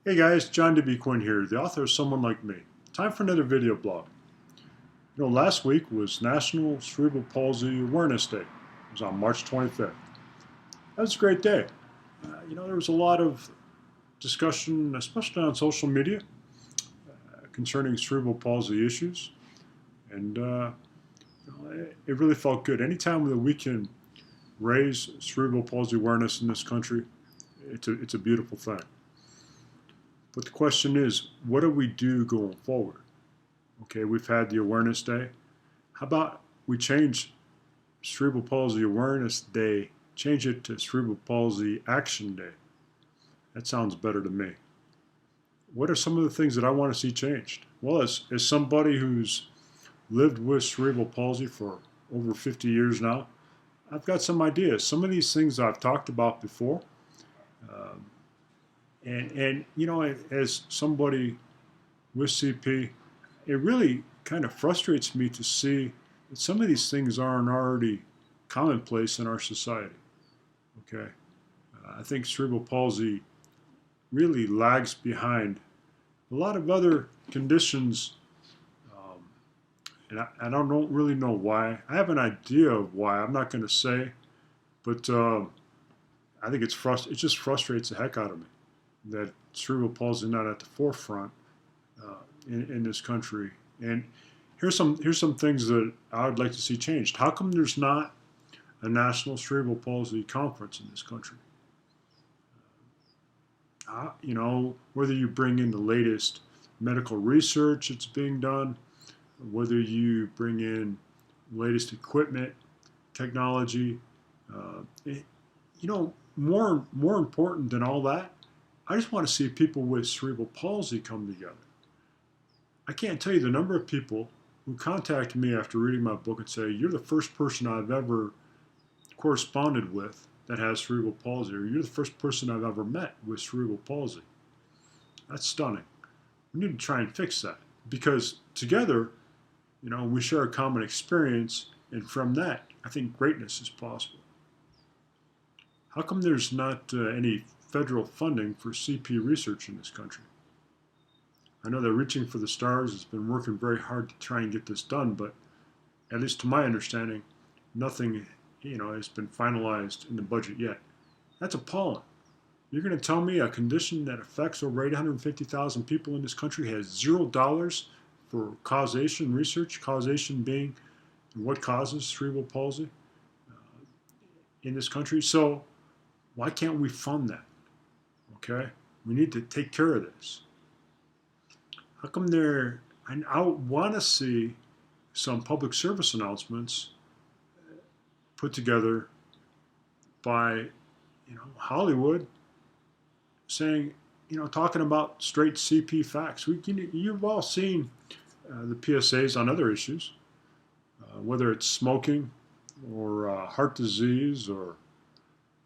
Hey guys, John W. Quinn here, the author of Someone Like Me. Time for another video blog. Last week was National Cerebral Palsy Awareness Day. It was on March 25th. That was a great day. There was a lot of discussion, especially on social media, concerning cerebral palsy issues, and it really felt good. Anytime that we can raise cerebral palsy awareness in this country, it's a beautiful thing. But the question is, what do we do going forward? Okay, we've had the Awareness Day. How about we change Cerebral Palsy Awareness Day, change it to Cerebral Palsy Action Day? That sounds better to me. What are some of the things that I want to see changed? Well, as somebody who's lived with cerebral palsy for over 50 years now, I've got some ideas. Some of these things I've talked about before. Um, as somebody with CP, it really kind of frustrates me to see that some of these things aren't already commonplace in our society. Okay, I think cerebral palsy really lags behind a lot of other conditions, and I don't really know why. I have an idea of why. I'm not going to say, but I think it just frustrates the heck out of me that cerebral palsy is not at the forefront in this country. And here's some things that I would like to see changed. How come there's not a national cerebral palsy conference in this country? Whether you bring in the latest medical research that's being done, whether you bring in latest equipment, technology, more important than all that, I just want to see people with cerebral palsy come together. I can't tell you the number of people who contact me after reading my book and say, "You're the first person I've ever corresponded with that has cerebral palsy," or "You're the first person I've ever met with cerebral palsy." That's stunning. We need to try and fix that because together, we share a common experience, and from that, I think greatness is possible. How come there's not any federal funding for CP research in this country? I know that Reaching for the Stars has been working very hard to try and get this done, but at least to my understanding, nothing, has been finalized in the budget yet. That's appalling. You're going to tell me a condition that affects over 850,000 people in this country has $0 for causation research, causation being what causes cerebral palsy in this country? So why can't we fund that? Okay? We need to take care of this. How come I want to see some public service announcements put together by, Hollywood saying, talking about straight CP facts. You've all seen the PSAs on other issues, whether it's smoking or heart disease or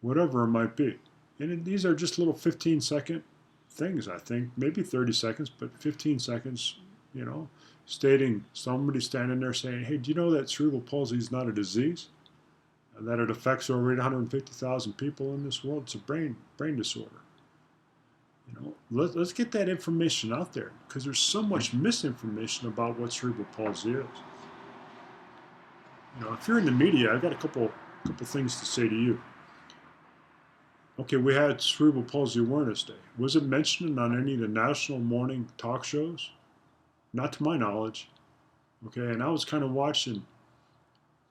whatever it might be. And these are just little 15-second things, I think, maybe 30 seconds, but 15 seconds, stating, somebody standing there saying, "Hey, do you know that cerebral palsy is not a disease? And that it affects over 850,000 people in this world? It's a brain disorder." Let's get that information out there because there's so much misinformation about what cerebral palsy is. If you're in the media, I've got a couple things to say to you. Okay, we had Cerebral Palsy Awareness Day. Was it mentioned on any of the national morning talk shows? Not to my knowledge. Okay, and I was kind of watching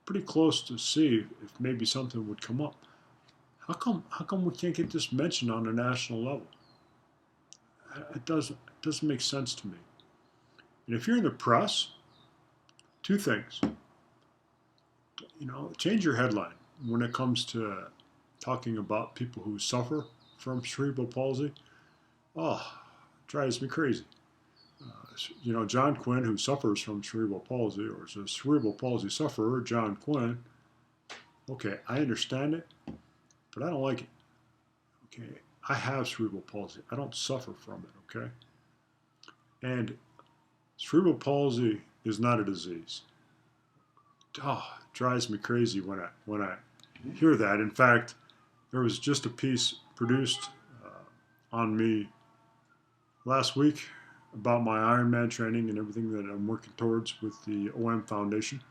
pretty close to see if maybe something would come up. How come we can't get this mentioned on a national level? It doesn't make sense to me. And if you're in the press, two things. Change your headline when it comes to talking about people who suffer from cerebral palsy. Oh, it drives me crazy. John Quinn, who suffers from cerebral palsy, or is a cerebral palsy sufferer, John Quinn. Okay, I understand it, but I don't like it. Okay, I have cerebral palsy. I don't suffer from it, okay? And cerebral palsy is not a disease. Oh, it drives me crazy when I hear that. In fact, there was just a piece produced on me last week about my Ironman training and everything that I'm working towards with the OM Foundation.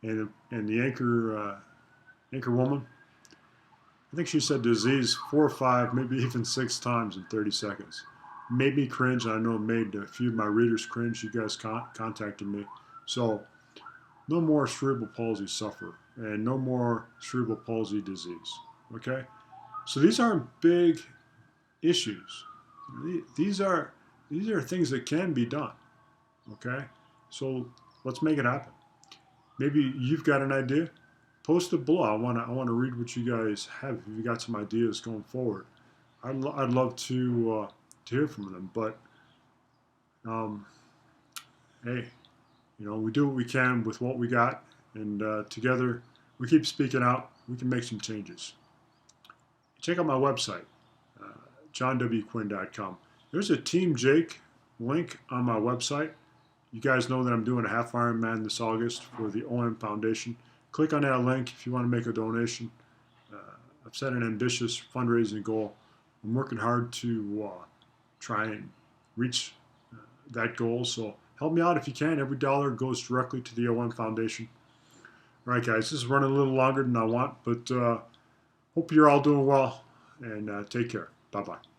And the anchor woman, I think she said disease 4 or 5, maybe even 6 times in 30 seconds. Made me cringe. I know it made a few of my readers cringe. You guys contacted me. So no more cerebral palsy suffer and no more cerebral palsy disease. Okay? So these aren't big issues. These are things that can be done. Okay? So let's make it happen. Maybe you've got an idea. Post it below. I wanna read what you guys have. If you got some ideas going forward, I'd love to hear from them. But um, hey, we do what we can with what we got, and together we keep speaking out. We can make some changes. Check out my website, uh, johnwquinn.com. There's a Team Jake link on my website. You guys know that I'm doing a half Ironman this August for the OM Foundation. Click on that link if you want to make a donation. I've set an ambitious fundraising goal. I'm working hard to try and reach that goal. So help me out if you can. Every dollar goes directly to the OM Foundation. All right, guys, this is running a little longer than I want, but hope you're all doing well, and take care. Bye-bye.